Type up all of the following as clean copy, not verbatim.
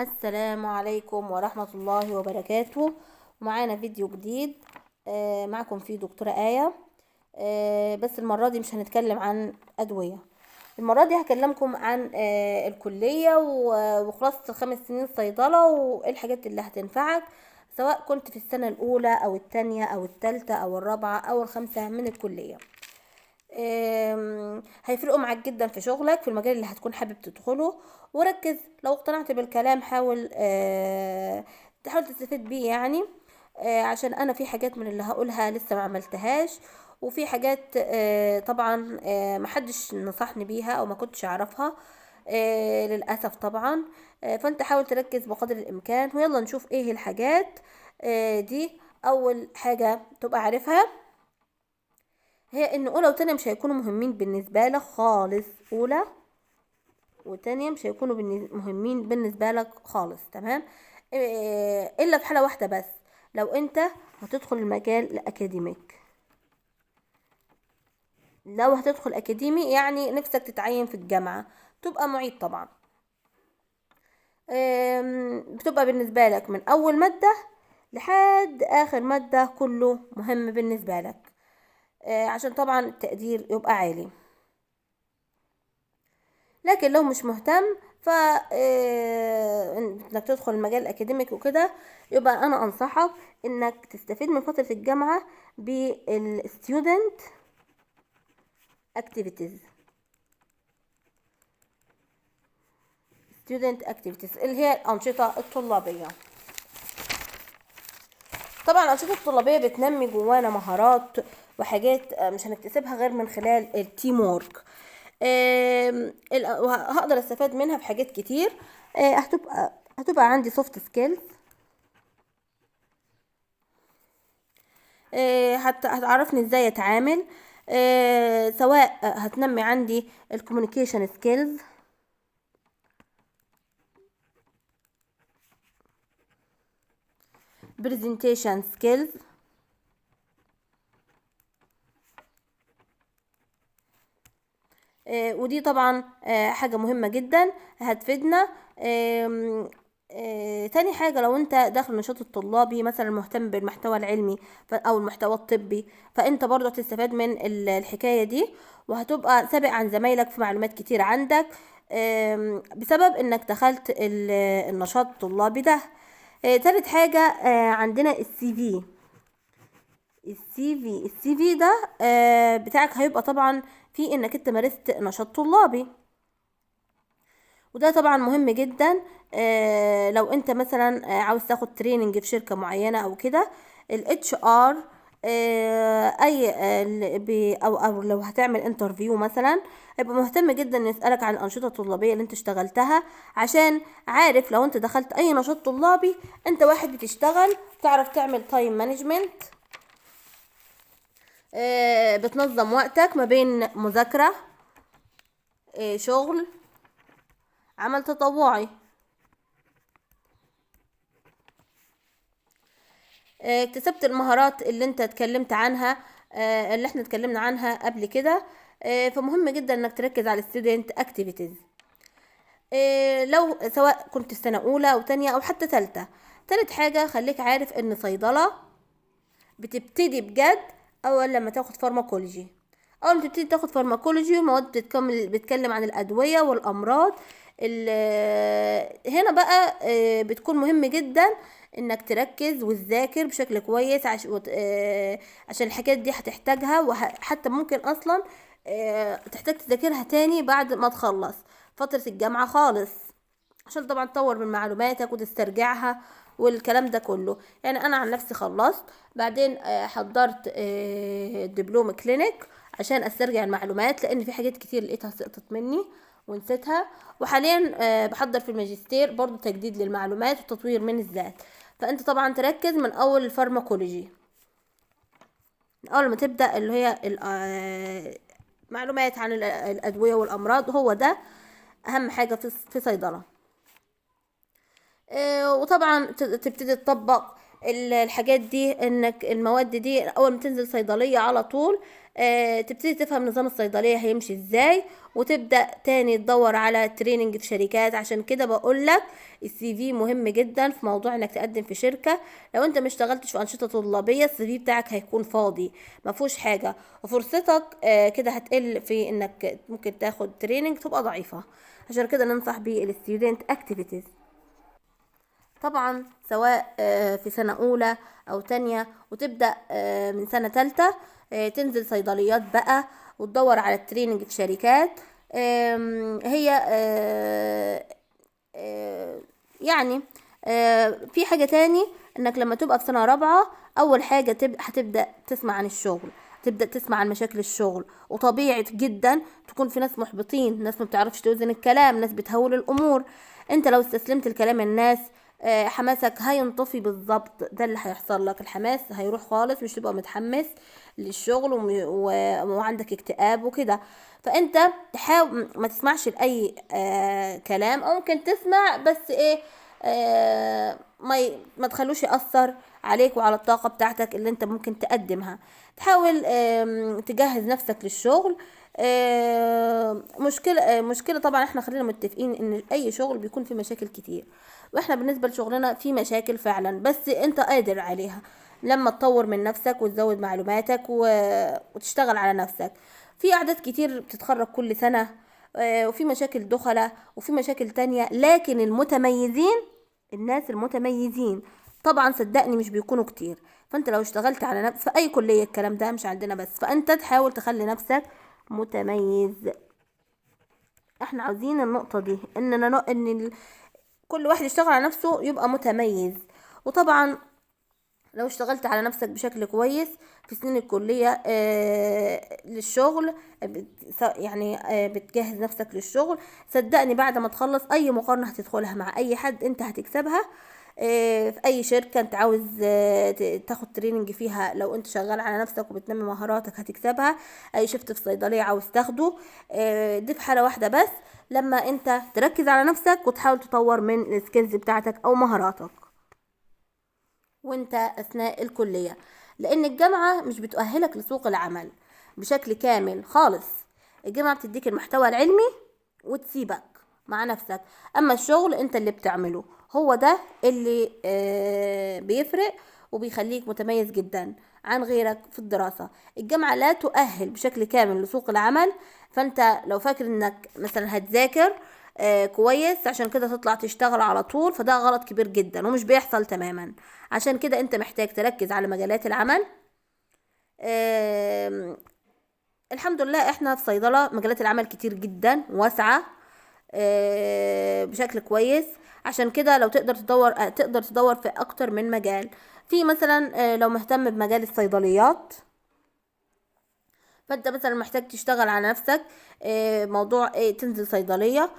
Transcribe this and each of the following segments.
السلام عليكم ورحمة الله وبركاته. ومعانا فيديو جديد. معكم فيه دكتورة آية. بس المرة دي مش هنتكلم عن أدوية. المرة دي هكلمكم عن الكلية وخلاصة ال5 سنين صيدلة وايه الحاجات اللي هتنفعك، سواء كنت في السنة الأولى أو التانية أو التالتة أو الرابعة أو الخامسة من الكلية. هيفرقوا معاك جدا في شغلك في المجال اللي هتكون حابب تدخله. وركز، لو اقتنعت بالكلام حاول تحاول تستفيد بيه يعني. عشان انا في حاجات من اللي هقولها لسه ما عملتهاش، وفي حاجات طبعا محدش نصحني بيها او ما كنتش اعرفها للاسف طبعا. فانت حاول تركز بقدر الامكان، ويلا نشوف ايه الحاجات دي. اول حاجة تبقى عارفها هي ان اولى وتانية مش هيكونوا مهمين بالنسبة لك خالص. اولى وتانية مش هيكونوا مهمين بالنسبة لك خالص، تمام. الا في حالة واحدة بس، لو انت هتدخل المجال الاكاديميك. لو هتدخل اكاديمي يعني نفسك تتعين في الجامعة، تبقى معيد طبعا. بتبقى بالنسبة لك من اول مادة لحد اخر مادة كله مهم بالنسبة لك، عشان طبعا التقدير يبقى عالي. لكن لو مش مهتم ف انك تدخل المجال الاكاديميك وكده، يبقى انا انصحك انك تستفيد من فترة الجامعة بالستودنت اكتيفيتيز. اللي هي الانشطة الطلابية. طبعا الانشطة الطلابية بتنمي جوانا مهارات وحاجات مش هنكتسبها غير من خلال التيم وورك. هقدر استفاد منها في حاجات كتير. هتبقى عندي سوفت سكيلز. حتى هتعرفني ازاي اتعامل. سواء هتنمي عندي الكوميونيكيشن سكيلز، برزنتيشن سكيلز، ودي طبعا حاجة مهمة جدا هتفيدنا. تاني حاجة، لو انت داخل النشاط الطلابي مثلا مهتم بالمحتوى العلمي او المحتوى الطبي، فانت برضه هتستفاد من الحكاية دي، وهتبقى سابق عن زمايلك في معلومات كتير عندك بسبب انك دخلت النشاط الطلابي ده. تالت حاجة عندنا السي في ده بتاعك هيبقى طبعا في انك انت مارست نشاط طلابي، وده طبعا مهم جدا. لو انت مثلا عاوز تاخد تريننج في شركة معينة او كده، الاتش ار اي او لو هتعمل انترفيو مثلا، هيبقى مهتم جدا ان يسألك عن الانشطة الطلابية اللي انت اشتغلتها، عشان عارف لو انت دخلت اي نشاط طلابي انت واحد بتشتغل، تعرف تعمل تايم مانجمنت. بتنظم وقتك ما بين مذاكرة، شغل، عمل تطوعي. اكتسبت المهارات اللي انت اتكلمت عنها، اللي احنا اتكلمنا عنها قبل كده. فمهم جدا انك تركز على الستودنت اكتيفيتيز. لو سواء كنت السنة اولى او تانية او حتى تالتة. تالت حاجة، خليك عارف ان صيدلة بتبتدي بجد اول لما تاخد فارماكولوجي. اول ما تبتدي تاخد فارماكولوجي ومواد بتتكلم عن الادويه والامراض. هنا بقى بتكون مهم جدا انك تركز وتذاكر بشكل كويس، عشان الحاجات دي هتحتاجها، وحتى ممكن اصلا تحتاج تذاكرها تاني بعد ما تخلص فترة الجامعة خالص، عشان طبعا تطور من معلوماتك وتسترجعها والكلام ده كله. يعني انا عن نفسي خلصت، بعدين حضرت دبلوم كلينيك عشان استرجع المعلومات، لان في حاجات كتير لقيتها سقطت مني ونسيتها. وحاليا بحضر في الماجستير برضو تجديد للمعلومات وتطوير من الذات. فانت طبعا تركز من اول الفارماكولوجي، من اول ما تبدأ اللي هي معلومات عن الادوية والامراض، هو ده اهم حاجة في صيدلة. وطبعا تبتدي تطبق الحاجات دي، انك المواد دي اول ما تنزل صيدلية على طول تبتدي تفهم نظام الصيدلية هيمشي ازاي، وتبدأ تاني تدور على تريننج في شركات. عشان كده بقولك السي في مهم جدا في موضوع انك تقدم في شركة. لو انت ما اشتغلتش في انشطة طلابية السي في بتاعك هيكون فاضي ما فيهوش حاجة، وفرصتك كده هتقل في انك ممكن تاخد تريننج، تبقى ضعيفة. عشان كده ننصح بالستودنت اكتيفيتيز. طبعا سواء في سنة أولى أو تانية، وتبدأ من سنة تالتة تنزل صيدليات بقى وتدور على التريننج في شركات. هي آه، يعني في حاجة تاني، انك لما تبقى في سنة رابعة اول حاجة هتبدأ تسمع عن الشغل، تبدأ تسمع عن مشاكل الشغل. وطبيعي جدا تكون في ناس محبطين، ناس ما بتعرفش توزن الكلام، ناس بتهول الامور. انت لو استسلمت لكلام الناس حماسك هينطفي بالظبط. ده اللي هيحصل لك، الحماس هيروح خالص، مش تبقى متحمس للشغل وعندك اكتئاب وكده. فانت تحاول ما تسمعش لاي كلام، او ممكن تسمع بس ايه ما تخلوش يأثر عليك وعلى الطاقة بتاعتك اللي انت ممكن تقدمها. تحاول تجهز نفسك للشغل. مشكلة طبعا، احنا خلينا متفقين ان اي شغل بيكون فيه مشاكل كتير، واحنا بالنسبة لشغلنا في مشاكل فعلا، بس انت قادر عليها لما تطور من نفسك وتزود معلوماتك وتشتغل على نفسك. في اعداد كتير بتتخرج كل سنة وفي مشاكل دخلة وفي مشاكل تانية، لكن المتميزين، الناس المتميزين طبعا صدقني مش بيكونوا كتير. فانت لو اشتغلت على نفسك في اي كلية، الكلام ده مش عندنا بس، فانت تحاول تخلي نفسك متميز. احنا عاوزين النقطة دي، كل واحد يشتغل على نفسه يبقى متميز. وطبعا لو اشتغلت على نفسك بشكل كويس في سنين الكلية للشغل، يعني بتجهز نفسك للشغل، صدقني بعد ما تخلص اي مقارنة هتدخلها مع اي حد انت هتكسبها. في اي شركة انت عاوز تاخد تريننج فيها، لو انت شغال على نفسك وبتنمي مهاراتك هتكسبها. اي شفت في صيدلية عاوز تاخده دي في حالة واحدة بس، لما انت تركز على نفسك وتحاول تطور من السكيلز بتاعتك او مهاراتك وانت اثناء الكلية. لان الجامعة مش بتؤهلك لسوق العمل بشكل كامل خالص. الجامعة بتديك المحتوى العلمي وتسيبك مع نفسك، اما الشغل انت اللي بتعمله، هو ده اللي بيفرق وبيخليك متميز جدا عن غيرك في الدراسة. الجامعة لا تؤهل بشكل كامل لسوق العمل، فانت لو فاكر انك مثلا هتذاكر كويس عشان كده تطلع تشتغل على طول، فده غلط كبير جدا ومش بيحصل تماما. عشان كده انت محتاج تركز على مجالات العمل. آم، الحمد لله احنا في صيدلة مجالات العمل كتير جدا واسعة بشكل كويس. عشان كده لو تقدر تدور تقدر تدور في اكتر من مجال. في مثلا لو مهتم بمجال الصيدليات، فانت مثلا محتاج تشتغل على نفسك موضوع تنزل صيدلية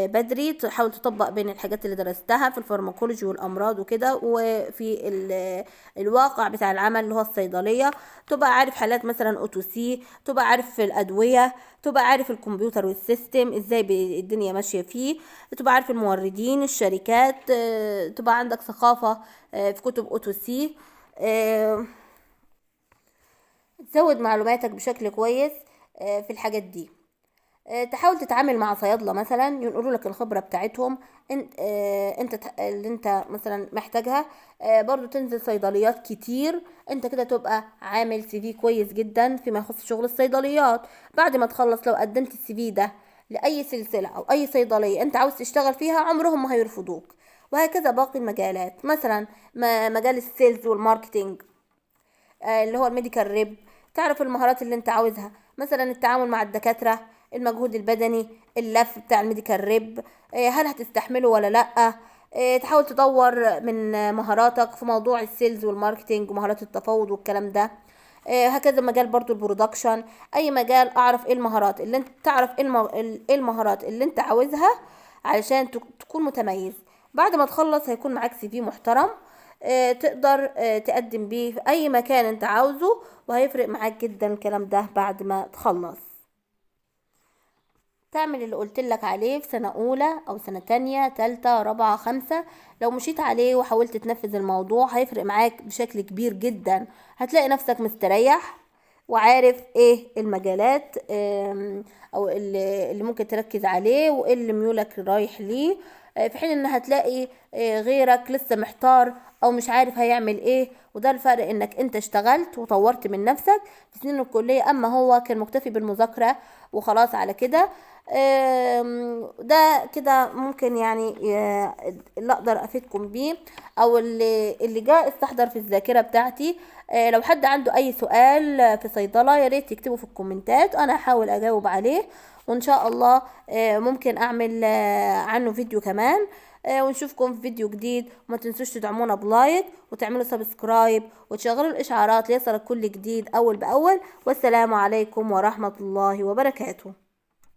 بدري، تحاول تطبق بين الحاجات اللي درستها في الفارماكولوجي والامراض وكده وفي الواقع بتاع العمل اللي هو الصيدلية. تبقى عارف حالات مثلا او تو سي، تبقى عارف الادوية، تبقى عارف الكمبيوتر والسيستم ازاي الدنيا ماشية فيه، تبقى عارف الموردين الشركات، تبقى عندك ثقافة في كتب او تو سي. تزود معلوماتك بشكل كويس في الحاجات دي. تحاول تتعامل مع صيادلة مثلا ينقلوا لك الخبرة بتاعتهم اللي انت مثلا محتاجها. برضو تنزل صيدليات كتير، انت كده تبقى عامل سي في كويس جدا فيما يخص شغل الصيدليات. بعد ما تخلص لو قدمت السي في ده لأي سلسلة أو أي صيدلية أنت عاوز تشتغل فيها عمرهم ما هيرفضوك. وهكذا باقي المجالات، مثلا مجال السيلز والماركتينج اللي هو الميديكال ريب، تعرف المهارات اللي انت عاوزها، مثلا التعامل مع الدكاترة، المجهود البدني، اللف بتاع الميديكال ريب هل هتستحمله ولا لأ. تحاول تطور من مهاراتك في موضوع السيلز والماركتينج ومهارات التفاوض والكلام ده. هكذا مجال برضو البرودكشن. اي مجال اعرف ايه المهارات اللي انت تعرف ايه المهارات اللي انت عاوزها علشان تكون متميز. بعد ما تخلص هيكون معاك سي في محترم تقدر تقدم بيه في اي مكان انت عاوزه، وهيفرق معاك جدا الكلام ده بعد ما تخلص. تعمل اللي قلتلك عليه في سنة أولى أو سنة تانية تالتة رابعة خمسة. لو مشيت عليه وحاولت تنفذ الموضوع هيفرق معاك بشكل كبير جدا، هتلاقي نفسك مستريح وعارف ايه المجالات او اللي ممكن تركز عليه وايه اللي ميولك رايح ليه، في حين ان هتلاقي غيرك لسه محتار او مش عارف هيعمل ايه. وده الفرق، انك انت اشتغلت وطورت من نفسك في سنين الكلية، اما هو كان مكتفي بالمذاكرة وخلاص على كده. ده كده ممكن يعني اللي اقدر افيدكم بيه، او اللي جاء استحضر في الذاكرة بتاعتي. لو حد عنده اي سؤال في صيدلة يا ريت يكتبه في الكومنتات، انا هحاول اجاوب عليه، وان شاء الله ممكن اعمل عنه فيديو كمان. ونشوفكم في فيديو جديد، وما تنسوش تدعمونا بلايك وتعملوا سبسكرايب وتشغلوا الاشعارات ليصلك كل جديد اول باول. والسلام عليكم ورحمة الله وبركاته.